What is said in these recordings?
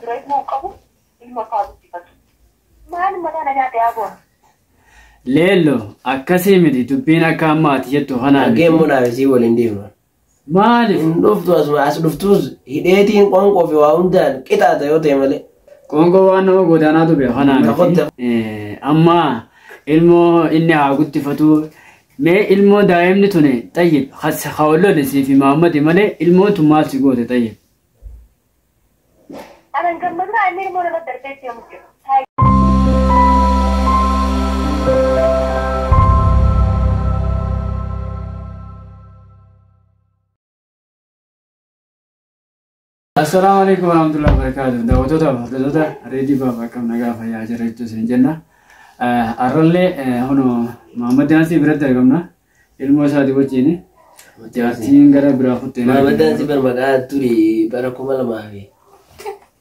دريت موقفه المقابل maan matana nyaate abon lelo akasi midi tupina kama atiyeto hana agemo na bisi wolindima mali ndoftu as doftus hidetin konko fi waundan kitata yote male kongo wano godana to be hana amma ilmo inni agutti fatu me ilmo daim ni tune tayyib khas khawlo lisi fi muhammad male ilmo tumal sigote tayyib ana gammadra anni mo na darbeeti yamke Assalamualaikum warahmatullahi wabarakatuh. Dawatoota reedii baafaa qabna gaafa yaa jiraachu isin jenna. Arralle hono Muhammad Nasir biratti argamna. Ilmoo isaati wajjin jaartiin gara biraa futtee. Muhammad Nasir barmaqaa turi bara 2000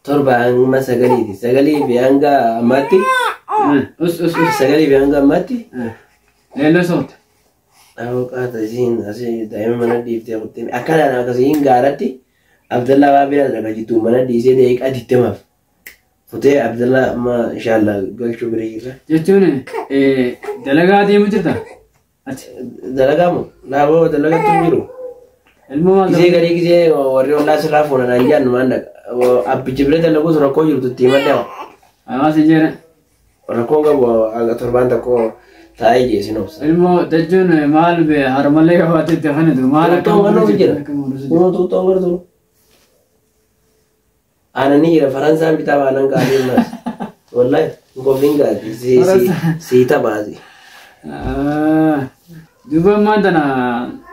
torba hanga sagaliiti. Sagalii fi hanga ammatti. Sagalii fi hanga ammatti. Leelloo soota. Awqaata isiin asii daa'ima mana dhiiftee kuttee akkanaan akkasiin gaaratti. Abdullah Babira daga jitu mana di sai da ya kadi tamaf fote Abdullah ma insha Allah galcho birira jechuun dalagaa deemu jirta ati dalagaa mo labo dalagaa tumiru ilmo ma gise gari gise warri Allah sira fona nan jan manda abbi jibril dalagu sura ko yurtu timanda ama sejere rako ga bo aga turbanta ko tayi je sinos ilmo dajjun mal be harmale ga wate tehane du mal to ngano jira to to ngaro أنا نيجي فرنسا بتابع أنا قاعدين ناس والله نقولين قاعد سي تبازي دوبا ما دنا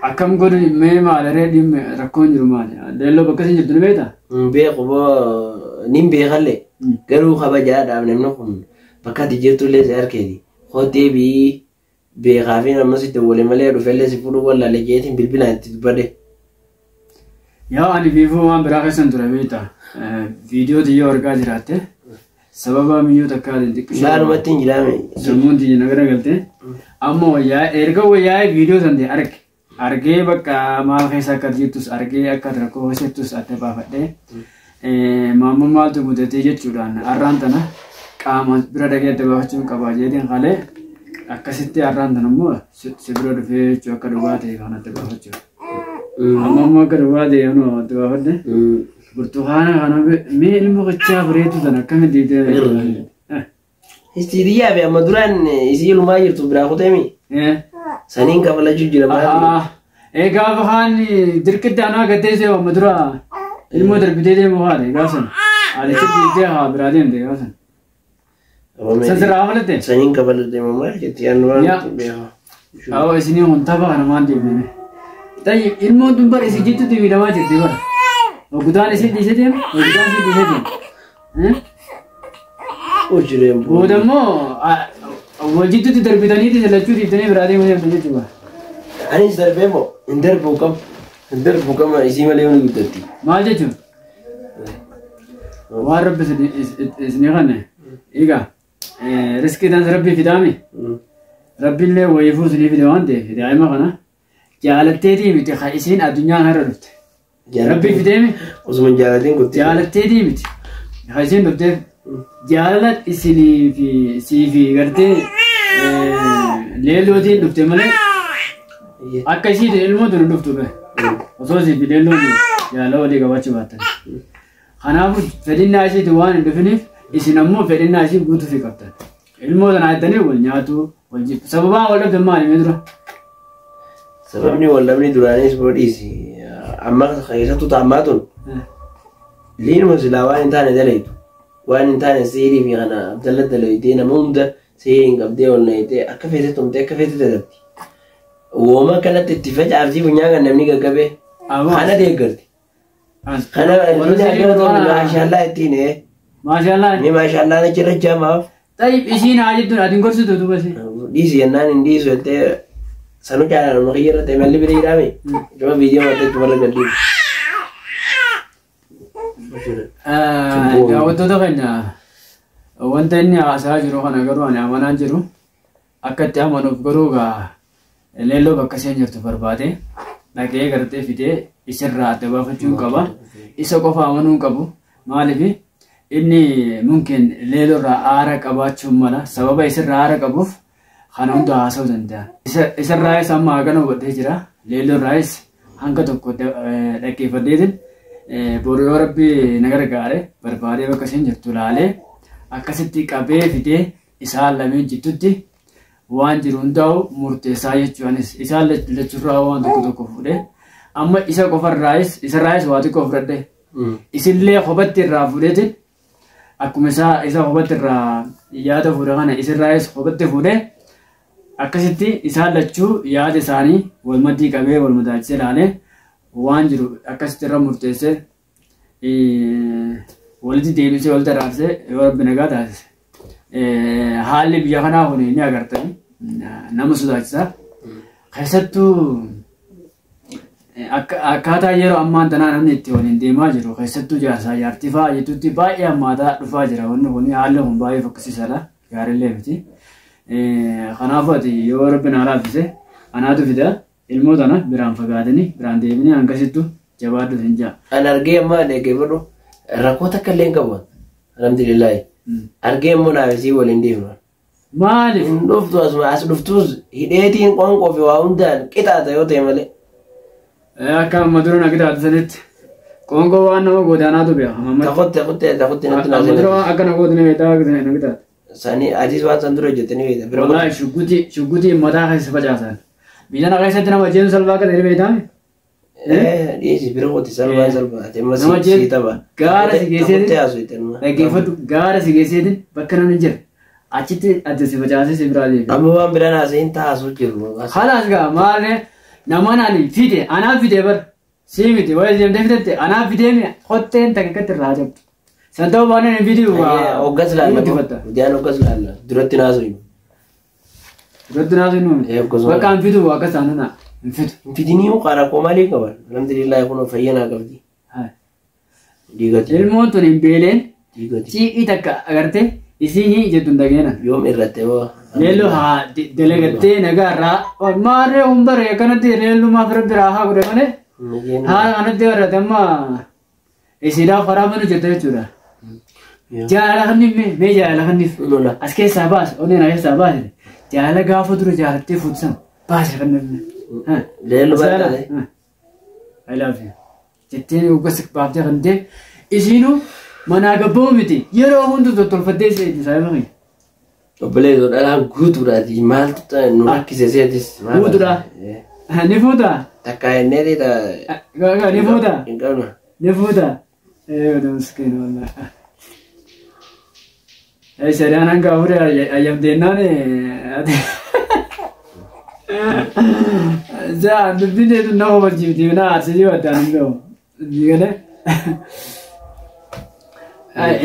أكم قول ما على رأي ركون جرماني دلوا بكسين جبتوا بيتا بيخبا نيم بيخلي قالوا خبا جاد أبنا منكم بكات جبتوا ليس أركيدي خدي بي بيخافين أما سيتولي مليه رفلة سيفورو ولا لجيتين بالبلاد تبدأ يا أنا فيفو ما براك سنتورا بيتا فيديو دي أورجا جراته سببا ميو تكاد ديك لا ما تنجلامي سمون دي نغرا قلته أما يا إرجع ويا فيديو سندي أرجع بكا ما خيسا كرجيتوس أرجع أكاد ركوا وسيتوس أتبع فده ماما مال تو مدته جتشوران أرانتنا كام برادة كده تبع فشون كباجي دين خاله أكاسيتي أرانتنا مو سبرود في چوكا دوباتي خانة تبع فشون أما ما كدوباتي يانو تبع فده برتقانة أنا مين المغتشا بريتو تنا كم ديته استديا بيا مدران يسيلو ما يرتو براخو تامي سنين قبل جوجي لما إيه كافهان دركت أنا قتيسه ومدرا المدر بديه مهاري قاسن على شيء ديها برادين ده قاسن سنسر عملته سنين قبل ده ما جتيان وان بيها أو إسني منتبه أنا ما عندي منه طيب المود بمبر إسي جيتو تبي لما جتي بره وقدان إسي ديسه ديم وقدان إسي ديسه ديم وجريم ودمو وجيتو تدربيتاني تسلچو ديتني برادي مجھے بجے چوا أنا سربيمو إندر بوكم إسي مليون يقدرتي ما جيتو وارب إسني خانة إيجا رزق دان ربي في دامي ربي اللي ويفوز لي في دوان ده في دائما خانة جالتي دي متخايسين الدنيا هربت ربي في دامي وزمن جالتين قلت جالتي دي مت خايسين ربت جالت إسلي في في قرتي ليلو دي دكتور ملك أكشي ده المود دكتور به وصوصي في ليلو دي يا لو دي كباش باتن خناف فدين ناشي دوان دفنيف إسنامو فدين ناشي بوتو في كابتن المود أنا أتني والنياتو والجيب سببا ولا دماني مدرو سببني ولا مني دراني سبوديسي أما خيرتو تعماتون لين مسلاوان إنتان دليتو وان إنتان سيري في غنا عبدالله دلويتين ممدة سيرين قبدي والنايتي أكفيتتهم تكفيت تدبتي وما كانت تتفاج عرفتي بنياغا نمني قبه خانا دي قرتي خانا ما شاء الله اتيني ما شاء الله ما شاء الله نجرى الجامعة طيب إيشين عاجدون أدين كورسو دودو بس ديسي أنان ديسو أنت سنو كان المخيرة تملي بري رامي جوا فيديو ما تتمرى قديم يا ودو كنا وانت إني أساجرو خنا قرو أنا أمانان جرو أكتة أمانو قروغا ليلو بكسين جرتو بربادة لكن قرتي فيدي إسر رات بافجون كبا إسا قفا أمانون كبو مالي inni mungkin leelorraa aara qabaachuu mala sababa isirraa aara qabuuf kana hunda haasa'uu danda'a. Isarraayis amma hagana hubadhee jira. Leelorraayis hanga tokko dhaggeeffadheetiin boru yoo rabbi na gargaare barbaadee bakka isheen jirtu laalee akkasitti qabee fidee isaan lameen jidduutti waan jiru hundaa'u murteessaa jechuunis isaan lachurraa waan tokko fuudhee amma isa isarraayis waa xiqqoo fudhadhee isillee kophaatti irraa fuudheetiin akkuma isa kophaatti irraa yaada fuudhe kana isarraayis kophaatti fuudhee akkasitti isaan lachuu yaada isaanii wal maddii qabee wal madaachisee laalee waan jiru akkasitti irra murteessee walitti deebisee walitti raabsee yoo rabbi nagaa taasise. Haalli biyya kanaa kun ni agartanii nama sodaachisa. Keessattuu akkaataa yeroo ammaan tanaa namni itti waliin deemaa jiru keessattuu jaarsaa jaartii fa'aa jettutti baay'ee hammaataa dhufaa jira. Wanni kun haalli kun baay'ee fokkisiisaadha. Gaariillee miti. Kanaafuu ati yoo rabbi naa laaffise anaatu fida ilmoo tana biraan fagaatanii biraan deebinee hangasittu jabaaddu hin jaa. An argee ammaa dhaggeeffadhu rakkoo takka illee hin qabu. Alhamdulillahi. Argee immoo naafisii waliin deemna. Maaliif? Hin dhuftu as dhuftus hidheetiin qoonqoo fi waa hundaan qixaata yoo ta'e malee. Akka amma dura na qixaata sanitti qoonqoo waan nama godaanaatu beeka. Takotte natti naasee. Amma dura akka na gootanii beektaa akka na qixaata. Sani adiis waan san dura jettanii beekta. Wallaahi shuggutii mataa keessa facaasan. Biyya na keessatti nama jeenu salphaa akka ta'e beektaami. Dhiisi bira qooti salphaa. Nama jeenu gaara si geesseetiin dhaggeeffadhu gaara si geesseetiin bakka namni jira. Achitti adda si facaasee si biraa deebi'a. Amma waan biraan haasa'in taasuu jiru. Halaas gaa maali namaan ani fide anaaf fide bar sii miti wayii deemtee fidette anaaf fidee mi qotteen takkatti irraa jabdu. San ta'uu baaneen hin fiduu waa. Hoggas laalla. Gudiyaan hoggas laalla. Duratti naasuu himu. Duratti naasuu himu. Bakka hin fiduu akka saanuna hin fidu. Hin fidinii mukaara koo maalii qaban? Alhamdulillahi kun fayyanaa qabdi. Diigati. Ilmoon tun hin beeleen ciiqii takka agartee isinii jettu hin dhageena. Yoom irratti hoo? Leelloo haa dalagattee nagaa irraa maarree humbaree akkanatti leellummaaf rabbi raa haa godhe malee haala kanatti warrate amma isiidhaaf karaa manu jette jechuudha. Jaalala kanniif mee jaalala kanniif as keessaa baas onneen keessaa baase jaalala gaafa dura jaalattee fuudhisan baase kanniif. Leelluu baatee. I love you. Jettee uggasa baaftee kan ta'e isiinuu manaa gabboo miti yeroo hundi tottolfattee seeti saayima kee. Obboleessoo dhalaan guutuudhaati maaltu nu rakkise seetis. Guutuudhaa. Ni fuutaa. Takkaa innee dhiita. Ni fuutaa. Hin qabna. Ni fuutaa. Miskiin wallaahi. Shari'aan hanga afurii ayyamteennaan jaa dubbiin hedduu nama barsiifti naa arsii waddaan hin gahu. Gale.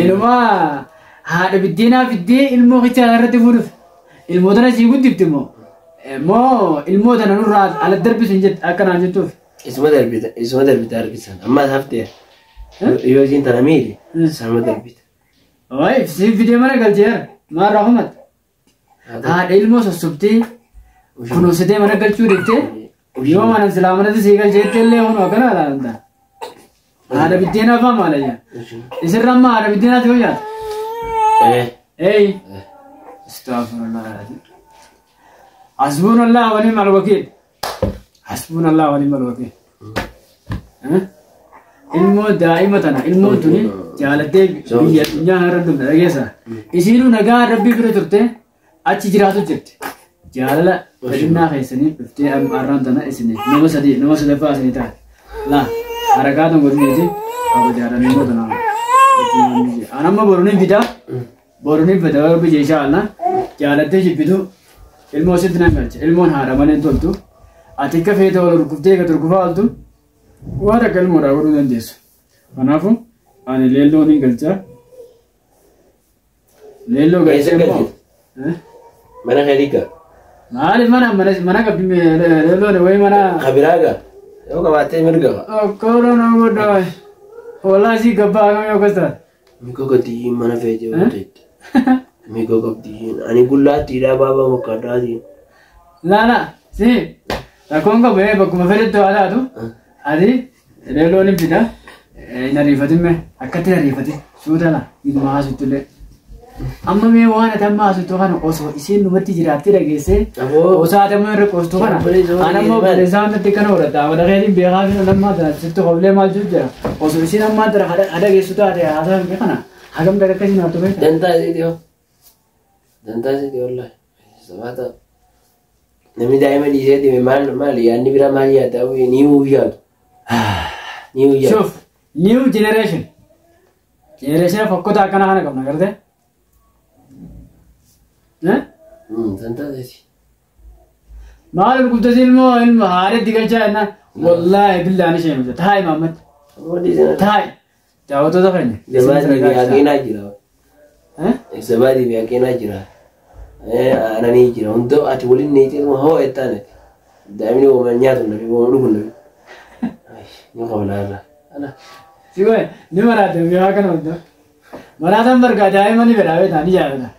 Inumaa haadha biddeenaa fiddee ilmoo kichaa irratti fuudhuuf ilmoo tana sii guddifti moo ilmoo tana nurraa ala darbisu hin jette akkanaan jettuuf. Isuma darbita argisan ammas haftee yoo isiin tana miidhe sama darbita. Waayif si fidee mana galcheera maarraa humata. Haadha ilmoo sossobtee kunuunsitee mana galchuu deettee yoo mana silaa manatti sii galcheettee illee hunoo akkana ilaalanta. Haadha biddeenaa fa'aa maalayyaa. Isirra amma haadha biddeenaati yoo nyaata. Astaghfirullah. Hasbunallah wa ni'mal wakil. Hasbunallah wa ni'mal wakil. Ilmoo daa'ima tana ilmoon tuni jaalattee biyya addunyaa irra dhufte dhageessa. Isiinuu nagaa rabbii bira turte achi jiraatu jirti. Jaalala fedhinnaa keessanii dhuftee arraan tana isinii nama sadaffaa isinii taate. Laa harakaatan godhuneeti qaba jaalala ilmoo tanaa. Anamma borunin fidaa. Borunin fidaa warra biyya ishaa alna jaalattee jibbitu ilmoo sitti nan galcha. Ilmoon haadha malee toltu. Ati akka feete wal rukuftee ka turkufaa altu waan akka ilmoodhaa godhuu dandeessu. Kanaafuu ani leelloo ni galchaa. Leelloo galchee immoo. Mana kadiika. Maaliif mana qabdi leelloon wayi mana. Kabiraaga. Yoo qabaattee mirga. Akkoola na godhaa. Walaa si gabbaa akkam yoo kastaa. Miko gadi mana feete yoo ta'e. Miko gadi ani gullaattiidhaa baaba mukkaadhaati. Laala si rakkoon qabu bakkuma fedhetti waa taatu ati leelloon hin fida hin ariifatimme akkatti ariifate Suutana iduma haasutullee. Amma mee waan atamma haasuttu kana osoo isheen numatti jiraatti dhageessee osoo atamma irra qoostu kana anammoo baleessaa natti kana godhata wada keetiin beekaa fi nammaa tana sitti hoblee maal jiru jira osoo isheen ammaa tana dhageessu taate haasaa hin kana hagam daga akkasii naaf tume. Dantaa isiiti wallahi sabaata namni daa'ima dhiisee deeme maal yaadni bira maal yaadda niiwuu yaadu. Shuf new generation fokkota akkana kana qabna gartee. Dantaa isiiti. Maal guddatee ilma haadha digachaa jennaan wallaahi billaan ishee miti taa'e Maamad taa'e daawwattoota keenya. Gabaadii fi haqeenaa jira. Gabaadii fi haqeenaa jira. Ananii jira hunda ati waliin neetee hoo ettaane daa'imni waan nyaatu nafi waan dhugu nafi. Ni qawlaarra. Si wayi ni maraate mi'aa kana hunda maraataan bargaa daa'ima ni fedhaa beekaa ni jaallata.